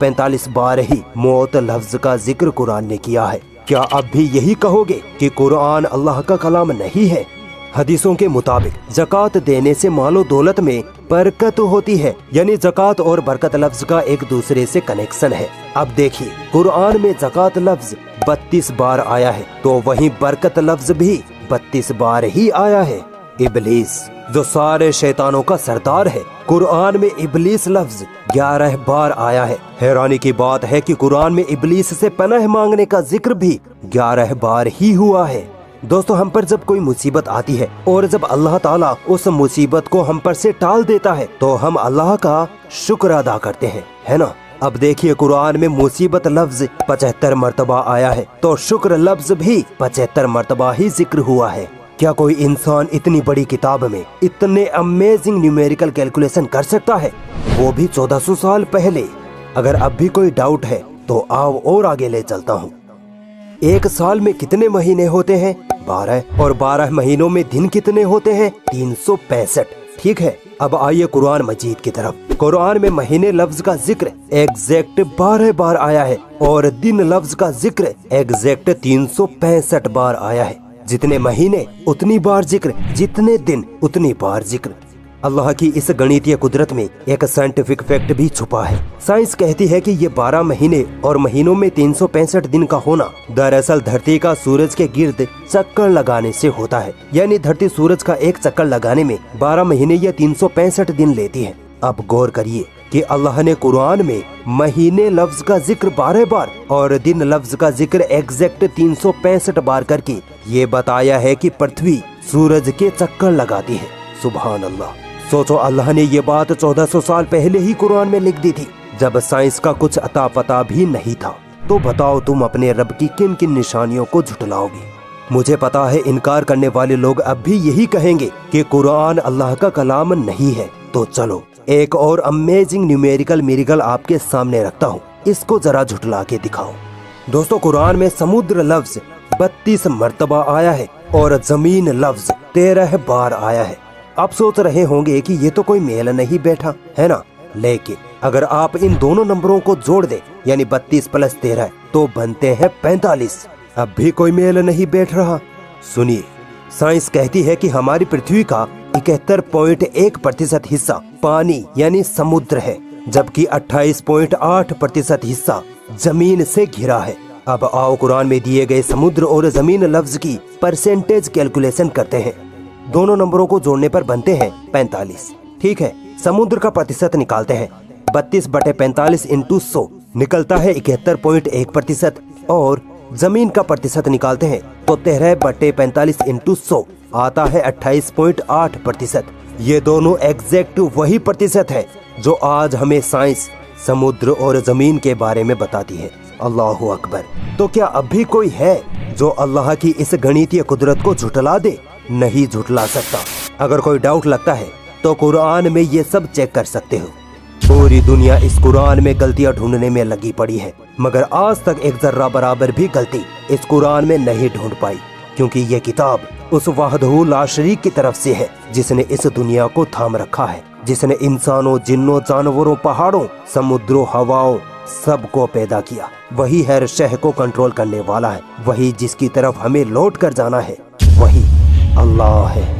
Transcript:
45 बार ही मौत लफ्ज का जिक्र कुरान ने किया है। क्या अब भी यही कहोगे कि कुरान अल्लाह का कलाम नहीं है? हदीसों के मुताबिक ज़कात देने से मालो दौलत में बरकत होती है, यानी ज़कात और बरकत लफ्ज का एक दूसरे से कनेक्शन है। अब देखिए, कुरान में ज़कात लफ्ज 32 बार आया है, तो वहीं बरकत लफ्ज भी 32 बार ही आया है। इबलीस जो सारे शैतानों का सरदार है, कुरान में इबलीस लफ्ज 11 बार आया है। हैरानी की बात है कि कुरान में इबलीस से पनाह मांगने का जिक्र भी 11 बार ही हुआ है। दोस्तों, हम पर जब कोई मुसीबत आती है और जब अल्लाह ताला उस मुसीबत को हम पर से टाल देता है, तो हम अल्लाह का शुक्र अदा करते हैं, है ना। अब देखिए, कुरान में मुसीबत लफ्ज 75 मरतबा आया है, तो शुक्र लफ्ज भी 75 मरतबा ही जिक्र हुआ है। क्या कोई इंसान इतनी बड़ी किताब में इतने अमेजिंग न्यूमेरिकल कैलकुलेशन कर सकता है, वो भी 1400 साल पहले? अगर अब भी कोई डाउट है तो आओ और आगे ले चलता हूँ। एक साल में कितने महीने होते हैं? 12। और 12 महीनों में दिन कितने होते हैं? 365। ठीक है, अब आइए कुरान मजीद की तरफ। कुरान में महीने लफ्ज का जिक्र एग्जैक्ट 12 बार आया है और दिन लफ्ज का जिक्र एग्जैक्ट 365 बार आया है। जितने महीने उतनी बार जिक्र, जितने दिन उतनी बार जिक्र। अल्लाह की इस गणितीय कुदरत में एक साइंटिफिक फैक्ट भी छुपा है। साइंस कहती है कि ये 12 महीने और महीनों में 365 दिन का होना दरअसल धरती का सूरज के गिर्द चक्कर लगाने से होता है। यानी धरती सूरज का एक चक्कर लगाने में 12 महीने या 365 दिन लेती है। अब गौर करिए कि अल्लाह ने कुरान में महीने लफ्ज का जिक्र 12 बार और दिन लफ्ज का जिक्र एग्जैक्ट 365 बार करके ये बताया है कि पृथ्वी सूरज के चक्कर लगाती है। सुभान अल्लाह। सोचो, अल्लाह ने ये बात 1400 साल पहले ही कुरान में लिख दी थी, जब साइंस का कुछ अता पता भी नहीं था। तो बताओ, तुम अपने रब की किन किन निशानियों को झुठलाओगे? मुझे पता है इनकार करने वाले लोग अब भी यही कहेंगे कि कुरान अल्लाह का कलाम नहीं है। तो चलो, एक और अमेजिंग न्यूमेरिकल मिरेकल आपके सामने रखता हूँ, इसको जरा झुठला के दिखाओ। दोस्तों, कुरान में समुद्र लफ्ज 32 मरतबा आया है और जमीन लफ्ज 13 बार आया है। आप सोच रहे होंगे कि ये तो कोई मेल नहीं बैठा, है ना। लेकिन अगर आप इन दोनों नंबरों को जोड़ दें, यानी 32 + 13, तो बनते हैं 45। अब भी कोई मेल नहीं बैठ रहा। सुनिए, साइंस कहती है कि हमारी पृथ्वी का 71.1% हिस्सा पानी यानी समुद्र है, जबकि 28.8% हिस्सा जमीन से घिरा है। अब आओ कुरान में दिए गए समुद्र और जमीन लफ्ज की परसेंटेज कैलकुलेशन करते हैं। दोनों नंबरों को जोड़ने पर बनते हैं 45। ठीक है, समुद्र का प्रतिशत निकालते हैं। 32/45 × 100 निकलता है 71.1%, और जमीन का प्रतिशत निकालते हैं तो 13/45 × 100 आता है 28.8%। ये दोनों एग्जैक्ट वही प्रतिशत है जो आज हमें साइंस समुद्र और जमीन के बारे में बताती है। अल्लाहु अकबर। तो क्या अब भी कोई है जो अल्लाह की इस गणितीय कुदरत को झुठला दे? नहीं झुठला सकता। अगर कोई डाउट लगता है तो कुरान में ये सब चेक कर सकते हो। पूरी दुनिया इस कुरान में गलतियां ढूंढने में लगी पड़ी है, मगर आज तक एक जर्रा बराबर भी गलती इस कुरान में नहीं ढूंढ पाई, क्योंकि ये किताब उस वहदहू ला शरीक की तरफ से है जिसने इस दुनिया को थाम रखा है, जिसने इंसानों, जिन्नों, जानवरों, पहाड़ों, समुद्रों, हवाओं सबको पैदा किया। वही हर शह को कंट्रोल करने वाला है, वही जिसकी तरफ हमें लौट कर जाना है, वही अल्लाह है।